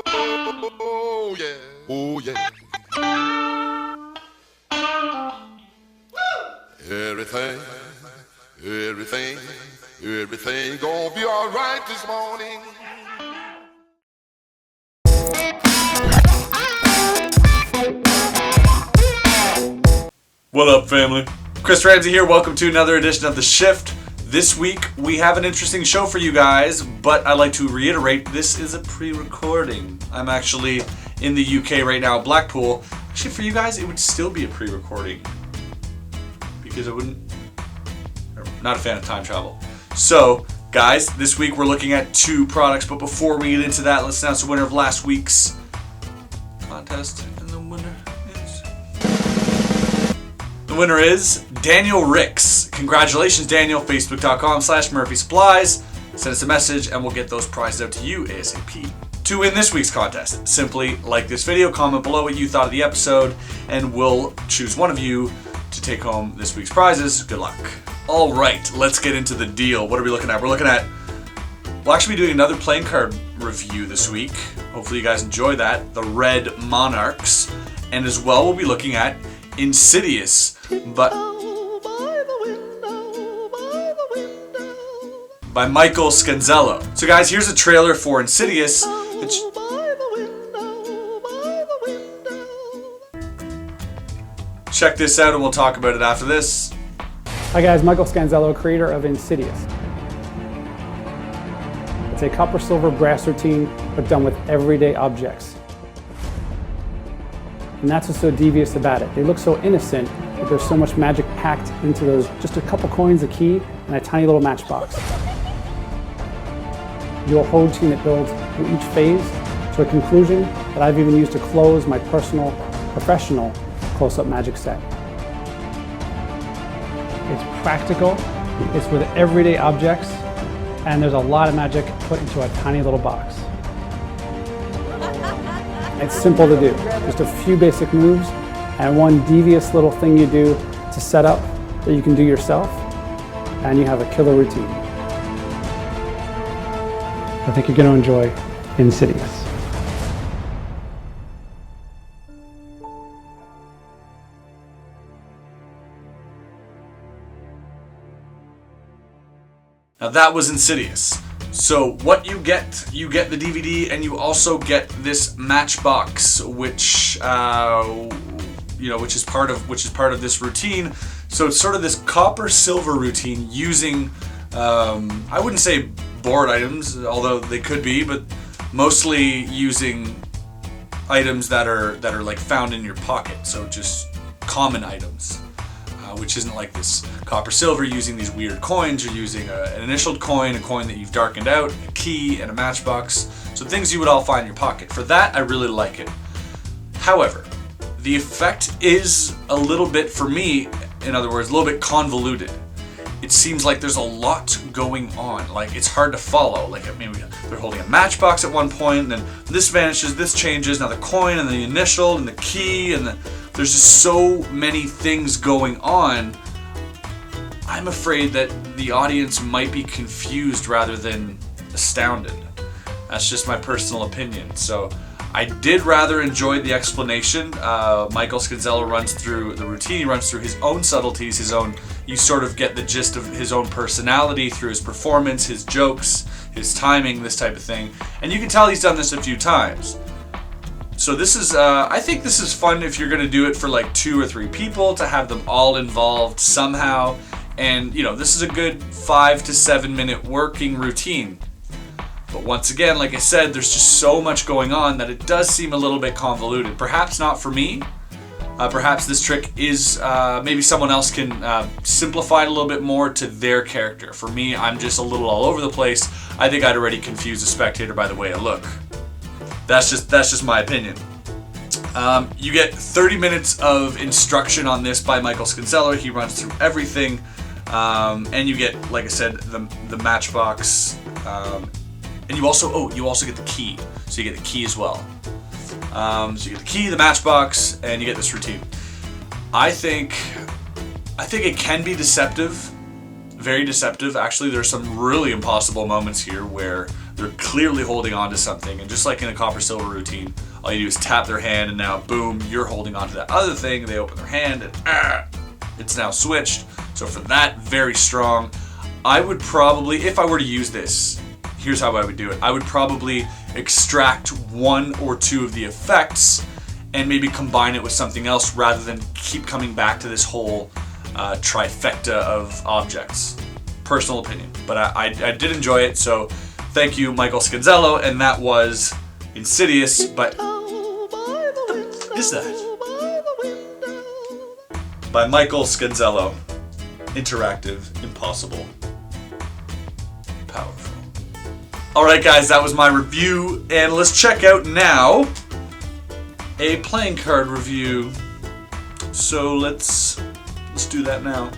Oh yeah, oh yeah. Everything gonna be alright this morning. What up, family? Chris Ramsey here. Welcome to another edition of The Shift. This week, we have an interesting show for you guys, but I'd like to reiterate, this is a pre-recording. I'm actually in the UK right now, Blackpool. Actually, for you guys, it would still be a pre-recording. Because I'm not a fan of time travel. So, guys, this week we're looking at 2 products, but before we get into that, let's announce the winner of last week's contest. And the winner is Daniel Ricks. Congratulations, Daniel. Facebook.com/Murphy Supplies. Send us a message and we'll get those prizes out to you ASAP. To win this week's contest, simply like this video, comment below what you thought of the episode, and we'll choose one of you to take home this week's prizes. Good luck. All right, let's get into the deal. What are we looking at? We'll actually be doing another playing card review this week. Hopefully you guys enjoy that. The Red Monarchs. And as well, we'll be looking at Insidious, by Michael Scanzello. So guys, here's a trailer for Insidious. Check this out and we'll talk about it after this. Hi guys, Michael Scanzello, creator of Insidious. It's a copper, silver, brass routine, but done with everyday objects. And that's what's so devious about it. They look so innocent, but there's so much magic packed into those, just a couple coins, a key, and a tiny little matchbox. Your whole routine that builds through each phase to a conclusion that I've even used to close my personal, professional close-up magic set. It's practical, it's with everyday objects, and there's a lot of magic put into a tiny little box. It's simple to do, just a few basic moves and one devious little thing you do to set up that you can do yourself, and you have a killer routine. I think you're going to enjoy Insidious. Now that was Insidious. So what you get the DVD, and you also get this matchbox, which which is part of this routine. So it's sort of this copper silver routine using I wouldn't say board items, although they could be, but mostly using items that are like found in your pocket. So just common items. Which isn't like this copper silver using these weird coins. You're using an initialed coin, a coin that you've darkened out, a key, and a matchbox. So things you would all find in your pocket. For that, I really like it. However, the effect is a little bit, for me, in other words, a little bit convoluted. It seems like there's a lot going on. Like, it's hard to follow. Like, maybe they're holding a matchbox at one point, and then this vanishes, this changes, now the coin, and the initial, and the key, and there's just so many things going on. I'm afraid that the audience might be confused rather than astounded. That's just my personal opinion. So I did rather enjoy the explanation. Michael Scanzello runs through the routine. He runs through his own subtleties, you sort of get the gist of his own personality through his performance, his jokes, his timing, this type of thing. And you can tell he's done this a few times. So this is, I think this is fun if you're going to do it for like 2 or 3 people, to have them all involved somehow. And, this is a good 5 to 7 minute working routine. But once again, like I said, there's just so much going on that it does seem a little bit convoluted. Perhaps not for me. Perhaps this trick is, maybe someone else can simplify it a little bit more to their character. For me, I'm just a little all over the place. I think I'd already confuse a spectator by the way I look. That's just my opinion. You get 30 minutes of instruction on this by Michael Scanzello. He runs through everything. And you get, like I said, the matchbox. And you also get the key. So you get the key as well. So you get the key, the matchbox, and you get this routine. I think it can be deceptive. Very deceptive. Actually, there's some really impossible moments here where They're clearly holding on to something, and just like in a copper silver routine, all you do is tap their hand, and now boom, you're holding on to that other thing. They open their hand, and it's now switched. So for that, very strong. I would probably, if I were to use this, here's how I would do it. I would probably extract one or two of the effects and maybe combine it with something else rather than keep coming back to this whole trifecta of objects. Personal opinion, but I did enjoy it, so thank you, Michael Scanzello, and that was Insidious, but what is that? By Michael Scanzello. Interactive, impossible, powerful. Alright guys, that was my review, and let's check out now a playing card review. So let's do that now.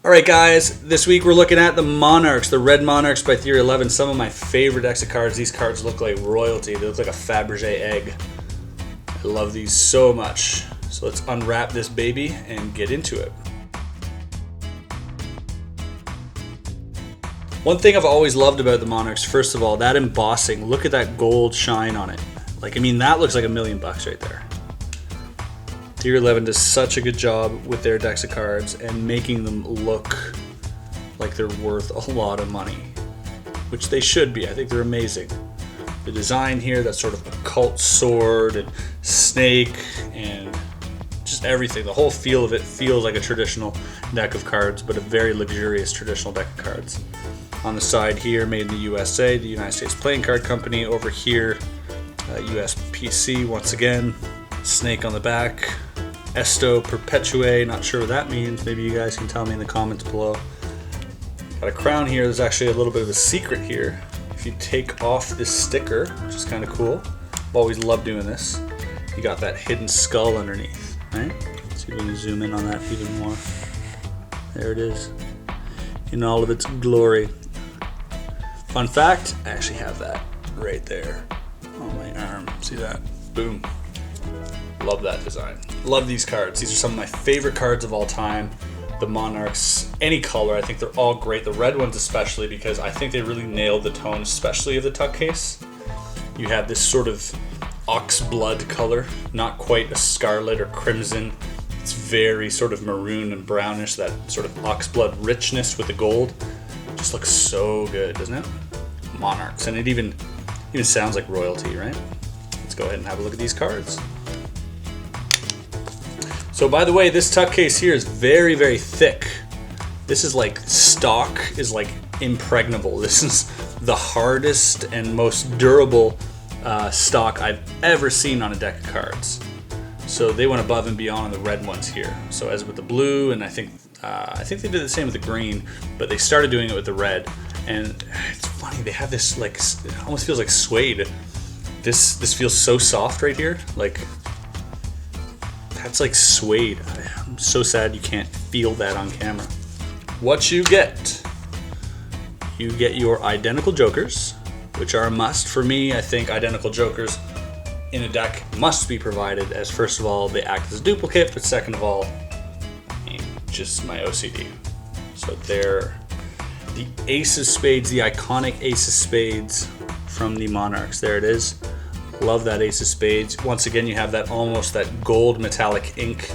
Alright guys, this week we're looking at the Monarchs, the Red Monarchs by Theory 11. Some of my favorite decks of cards. These cards look like royalty. They look like a Fabergé egg. I love these so much. So let's unwrap this baby and get into it. One thing I've always loved about the Monarchs, first of all, that embossing. Look at that gold shine on it. Like, I mean, that looks like $1,000,000 right there. Theory 11 does such a good job with their decks of cards and making them look like they're worth a lot of money, which they should be. I think they're amazing. The design here, that sort of occult sword and snake and just everything, the whole feel of it feels like a traditional deck of cards, but a very luxurious traditional deck of cards. On the side here, made in the USA, the United States Playing Card Company. Over here, USPC once again. Snake on the back. Esto Perpetue, not sure what that means. Maybe you guys can tell me in the comments below. Got a crown here. There's actually a little bit of a secret here. If you take off this sticker, which is kind of cool. I've always loved doing this. You got that hidden skull underneath, right? Let's see if we can zoom in on that even more. There it is, in all of its glory. Fun fact, I actually have that right there on my arm. See that? Boom. Love that design. Love these cards. These are some of my favorite cards of all time. The Monarchs, any color, I think they're all great. The red ones especially, because I think they really nailed the tone, especially of the tuck case. You have this sort of ox blood color, not quite a scarlet or crimson. It's very sort of maroon and brownish, that sort of ox blood richness with the gold. Just looks so good, doesn't it? Monarchs, and it even sounds like royalty, right? Let's go ahead and have a look at these cards. So by the way, this tuck case here is very, very thick. This is like stock is like impregnable. This is the hardest and most durable stock I've ever seen on a deck of cards. So they went above and beyond on the red ones here. So as with the blue, and I think they did the same with the green, but they started doing it with the red. And it's funny, they have this like, it almost feels like suede. This feels so soft right here, like. That's like suede. I'm so sad you can't feel that on camera. What you get your identical jokers, which are a must. For me, I think identical jokers in a deck must be provided, as first of all, they act as a duplicate, but second of all, just my OCD. So they're the Ace of Spades, the iconic Ace of Spades from the Monarchs. There it is. Love that Ace of Spades. Once again, you have that almost that gold metallic ink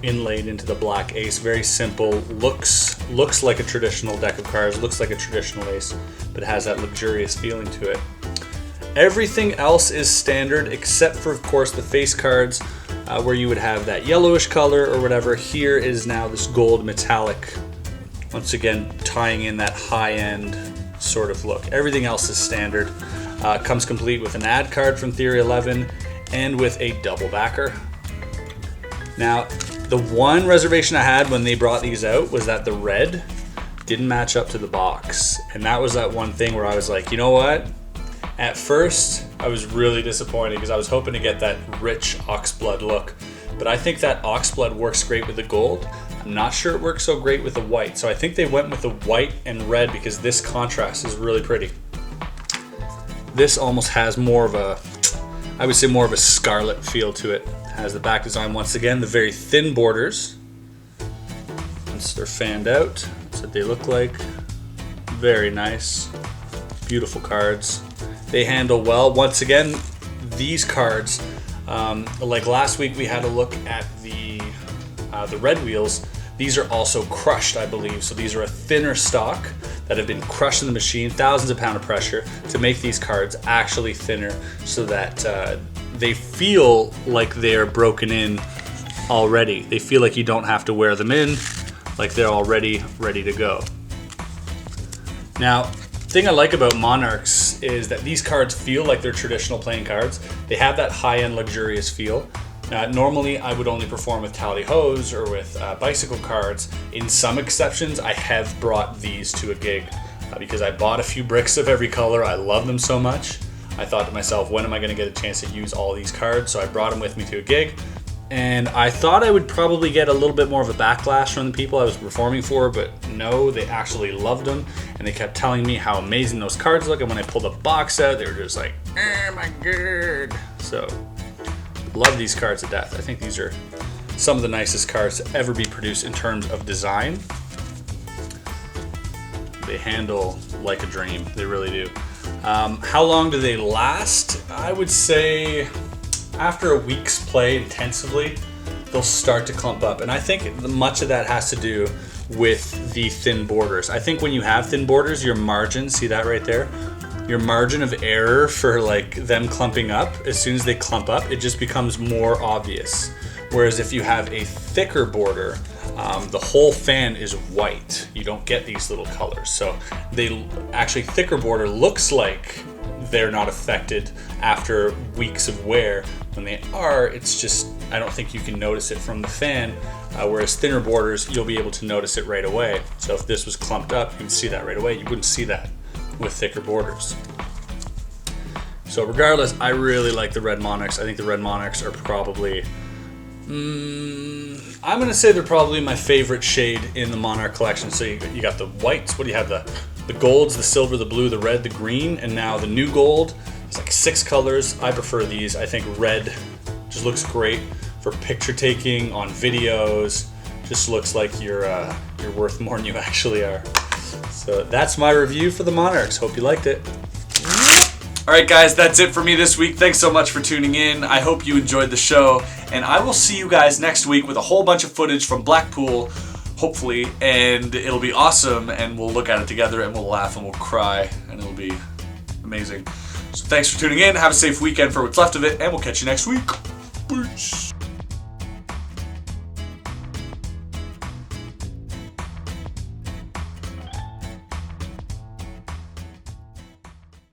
inlaid into the black ace. Very simple. Looks like a traditional deck of cards. Looks like a traditional ace, but has that luxurious feeling to it. Everything else is standard except for, of course, the face cards, where you would have that yellowish color or whatever. Here is now this gold metallic, once again tying in that high-end sort of look. Everything else is standard. Comes complete with an ad card from Theory 11 and with a double backer. Now, the one reservation I had when they brought these out was that the red didn't match up to the box. And that was that one thing where I was like, you know what? At first, I was really disappointed because I was hoping to get that rich oxblood look. But I think that oxblood works great with the gold. I'm not sure it works so great with the white. So I think they went with the white and red because this contrast is really pretty. This almost has more of a, I would say more of a scarlet feel to it. Has the back design once again, the very thin borders. Once they're fanned out, that's what they look like. Very nice. Beautiful cards. They handle well. Once again, these cards, like last week we had a look at the red wheels. These are also crushed, I believe. So these are a thinner stock that have been crushed in the machine, thousands of pounds of pressure to make these cards actually thinner so that they feel like they're broken in already. They feel like you don't have to wear them in, like they're already ready to go. Now, the thing I like about Monarchs is that these cards feel like they're traditional playing cards. They have that high-end luxurious feel. Normally, I would only perform with tally-hos or with bicycle cards. In some exceptions, I have brought these to a gig because I bought a few bricks of every color. I love them so much. I thought to myself, when am I going to get a chance to use all these cards? So I brought them with me to a gig. And I thought I would probably get a little bit more of a backlash from the people I was performing for, but no, they actually loved them. And they kept telling me how amazing those cards look. And when I pulled the box out, they were just like, oh my god. So, love these cards to death. I think these are some of the nicest cards to ever be produced in terms of design. They handle like a dream. They really do. How long do they last? I would say after a week's play intensively, they'll start to clump up. And I think much of that has to do with the thin borders. I think when you have thin borders, your margin, see that right there? Your margin of error for like them clumping up, as soon as they clump up, it just becomes more obvious. Whereas if you have a thicker border, the whole fan is white. You don't get these little colors. So they actually, thicker border looks like they're not affected after weeks of wear. When they are, it's just, I don't think you can notice it from the fan. Whereas thinner borders, you'll be able to notice it right away. So if this was clumped up, you can see that right away. You wouldn't see that with thicker borders. So regardless, I really like the Red Monarchs. I think the Red Monarchs are probably, I'm going to say they're probably my favorite shade in the Monarch collection. So you got the whites, what do you have? The golds, the silver, the blue, the red, the green, and now the new gold. It's like 6 colors. I prefer these. I think red just looks great for picture taking on videos. Just looks like you're worth more than you actually are. So that's my review for the Monarchs. Hope you liked it. Alright guys, that's it for me this week. Thanks so much for tuning in. I hope you enjoyed the show. And I will see you guys next week with a whole bunch of footage from Blackpool, hopefully. And it'll be awesome. And we'll look at it together and we'll laugh and we'll cry. And it'll be amazing. So thanks for tuning in. Have a safe weekend for what's left of it. And we'll catch you next week. Peace.